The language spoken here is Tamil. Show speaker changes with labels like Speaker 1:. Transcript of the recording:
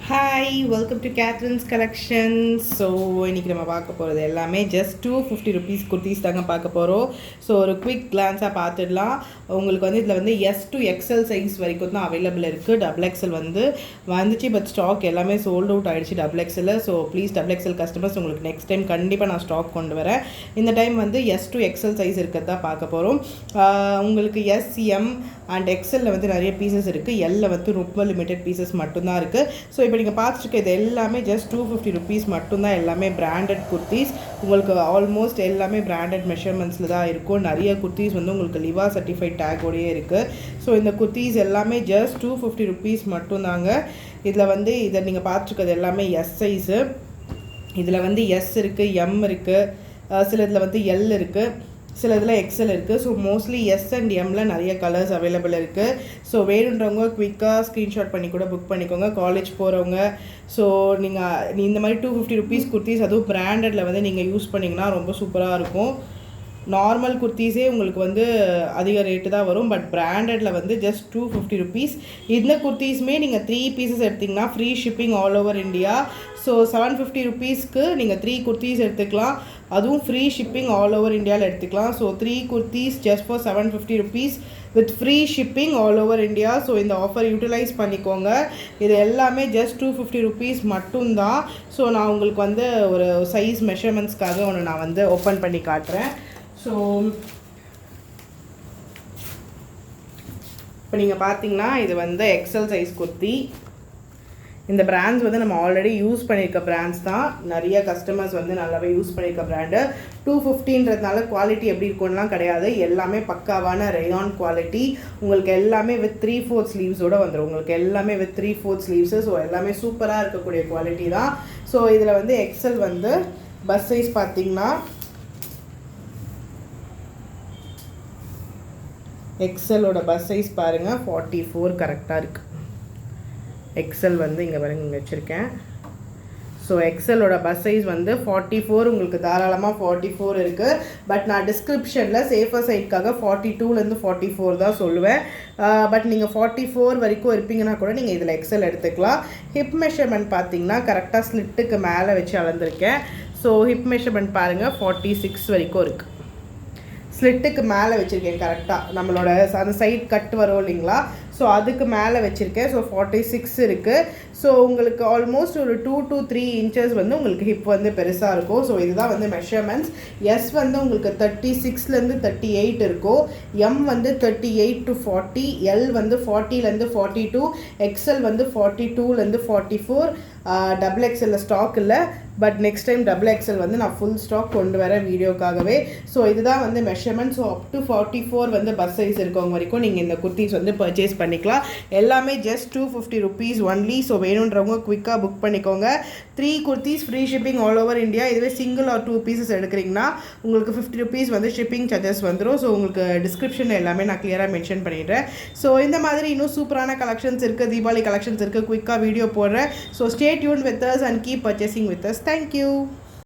Speaker 1: Hi, welcome to Catherine's collections. So இன்றைக்கி நம்ம பார்க்க போகிறது எல்லாமே ஜஸ்ட் 250 ருபீஸ் குர்த்திஸ் தாங்க பார்க்க போகிறோம். ஸோ ஒரு குவிக் கிளான்ஸாக பார்த்துடலாம். உங்களுக்கு வந்து இதில் வந்து S to XL சைஸ் வரைக்கும் தான் அவைலபிள் இருக்குது. XXL வந்துச்சு, பட் ஸ்டாக் எல்லாமே சோல்ட் அவுட் ஆகிடுச்சு XXL. So please XXL customers, உங்களுக்கு நெக்ஸ்ட் டைம் கண்டிப்பாக நான் ஸ்டாக் கொண்டு வரேன். இந்த டைம் வந்து S to XL சைஸ் இருக்கிறது தான் பார்க்க போகிறோம். உங்களுக்கு S, M அண்ட் XL வந்து நிறைய பீசஸ் இருக்குது. L வந்து ரொம்ப லிமிட்டட் பீசஸ் மட்டும்தான் இருக்குது. ஸோ இப்போ நீங்கள் பார்த்துட்டு இது எல்லாமே ஜஸ்ட் 250 ருபீஸ் மட்டும்தான். எல்லாமே பிராண்டட் குர்த்திஸ். உங்களுக்கு ஆல்மோஸ்ட் எல்லாமே பிராண்டட் மெஷர்மெண்ட்ஸில் தான் இருக்கும். நிறைய குர்த்திஸ் வந்து உங்களுக்கு லிவா சர்டிஃபைட் டேக்கோடையே இருக்குது. ஸோ இந்த குர்த்திஸ் எல்லாமே ஜஸ்ட் 250 ருபீஸ் மட்டும்தாங்க. இதில் வந்து இதை நீங்கள் பார்த்துருக்கிறது எல்லாமே S சைஸு. இதில் வந்து S இருக்குது, M இருக்குது, சில இதில் வந்து L இருக்குது, சில இதில் XL இருக்குது. ஸோ மோஸ்ட்லி S அண்ட் Mல நிறைய கலர்ஸ் அவைலபிள் இருக்குது. ஸோ வேணுன்றவங்க குவிக்காக ஸ்க்ரீன்ஷாட் பண்ணி கூட புக் பண்ணிக்கோங்க. காலேஜ் போகிறவங்க, ஸோ நீங்கள் இந்த மாதிரி 250 ருபீஸ் குர்த்திஸ் அதுவும் பிராண்டடில் வந்து நீங்கள் யூஸ் பண்ணிங்கன்னா ரொம்ப சூப்பராக இருக்கும். நார்மல் குர்த்திஸே உங்களுக்கு வந்து அதிக ரேட்டு தான் வரும், பட் பிராண்டடில் வந்து ஜஸ்ட் 250 ருபீஸ். இந்த குர்த்திஸுமே நீங்கள் 3 பீசஸ் எடுத்திங்கன்னா free shipping all over India. So 750 ருபீஸ்க்கு நீங்கள் 3 குர்த்திஸ் எடுத்துக்கலாம். அதுவும் ஃப்ரீ ஷிப்பிங் ஆல் ஓவர் இந்தியாவில் எடுத்துக்கலாம். So 3 kurtis just for 750 rupees with free shipping all over India. So இந்த ஆஃபர் யூட்டிலைஸ் பண்ணிக்கோங்க. இது எல்லாமே ஜஸ்ட் 250 ருபீஸ் மட்டும்தான். ஸோ நான் உங்களுக்கு வந்து ஒரு சைஸ் மெஷர்மெண்ட்ஸ்க்காக ஒன்று நான் வந்து ஓப்பன் பண்ணி காட்டுறேன். ஸோ இப்போ நீங்கள் பார்த்தீங்கன்னா இது வந்து XL சைஸ் குர்த்தி. இந்த பிராண்ட்ஸ் வந்து நம்ம ஆல்ரெடி யூஸ் பண்ணியிருக்க பிராண்ட்ஸ் தான். நிறைய கஸ்டமர்ஸ் வந்து நல்லாவே யூஸ் பண்ணியிருக்க பிராண்டு. 250ன்றதுனால குவாலிட்டி எப்படி இருக்கும்லாம் கிடையாது. எல்லாமே பக்காவான ரேயான் குவாலிட்டி. உங்களுக்கு எல்லாமே வித் 3/4 ஸ்லீவ்ஸோடு வந்துடும். உங்களுக்கு எல்லாமே வித் 3/4 ஸ்லீவ்ஸு. ஸோ எல்லாமே சூப்பராக இருக்கக்கூடிய குவாலிட்டி தான். ஸோ இதில் வந்து XL வந்து பஸ் சைஸ் பார்த்தீங்கன்னா XLோட பஸ் சைஸ் பாருங்கள் 44 கரெக்டாக இருக்குது. XL வந்து இங்கே பாருங்க, இங்கே வச்சுருக்கேன். ஸோ XLோட பஸ் சைஸ் வந்து 44. உங்களுக்கு தாராளமாக 44 இருக்குது. பட் நான் டிஸ்கிரிப்ஷனில் சேஃபர் சைட்காக 42லேருந்து 44 தான் சொல்லுவேன். பட் நீங்கள் 44 வரைக்கும் இருப்பீங்கன்னா கூட நீங்கள் இதில் XL எடுத்துக்கலாம். ஹிப் மெஷர்மெண்ட் பார்த்தீங்கன்னா கரெக்டாக ஸ்லிட்டுக்கு மேலே வச்சு அளந்துருக்கேன். ஸோ ஹிப் மெஷர்மெண்ட் பாருங்கள் 46 வரைக்கும் இருக்குது. ஸ்லிட்டுக்கு மேலே வச்சுருக்கேன் கரெக்டாக. நம்மளோட அந்த சைட் கட் வரும் இல்லைங்களா, ஸோ அதுக்கு மேலே வச்சுருக்கேன். ஸோ 46 இருக்குது. ஸோ உங்களுக்கு ஆல்மோஸ்ட் ஒரு 2 to 3 இன்ச்சஸ் வந்து உங்களுக்கு ஹிப் வந்து பெருசாக இருக்கும். ஸோ இதுதான் வந்து மெஷர்மெண்ட்ஸ். S வந்து உங்களுக்கு 36லேருந்து 38 இருக்கும். M வந்து 38 to 40, L வந்து 40லேருந்து 42, XL வந்து 42லேருந்து 44. XXL ஸ்டாக் இல்லை, பட் நெக்ஸ்ட் டைம் XXL வந்து நான் ஃபுல் ஸ்டாக் கொண்டு வரேன் வீடியோக்காகவே. ஸோ இதுதான் வந்து மெஷர்மெண்ட். ஸோ அப் டு 44 வந்து பஸ் சைஸ் இருக்கவங்க வரைக்கும் நீங்கள் இந்த குர்த்திஸ் வந்து பர்ச்சேஸ் பண்ணிக்கலாம். எல்லாமே ஜஸ்ட் 250 ருபீஸ் ஒன்லி. ஸோ வேணுன்றவங்க குவிக்காக புக் பண்ணிக்கோங்க. 3 kurtis free shipping all over India. இதுவே சிங்கிள் ஆர் 2 பீசஸ் எடுக்கிறீங்கன்னா உங்களுக்கு 50 ருபீஸ் வந்து ஷிப்பிங் சார்ஜஸ் வந்துடும். ஸோ உங்களுக்கு டிஸ்கிரிப்ஷனில் எல்லாமே நான் கிளியராக மென்ஷன் பண்ணிடுறேன். ஸோ இந்த மாதிரி இன்னும் சூப்பரான கலெக்ஷன்ஸ் இருக்குது, தீபாவளி கலெக்ஷன்ஸ் இருக்குது. குவிக்காக வீடியோ போடுறேன். So stay tune with us and keep purchasing with us. Thank you.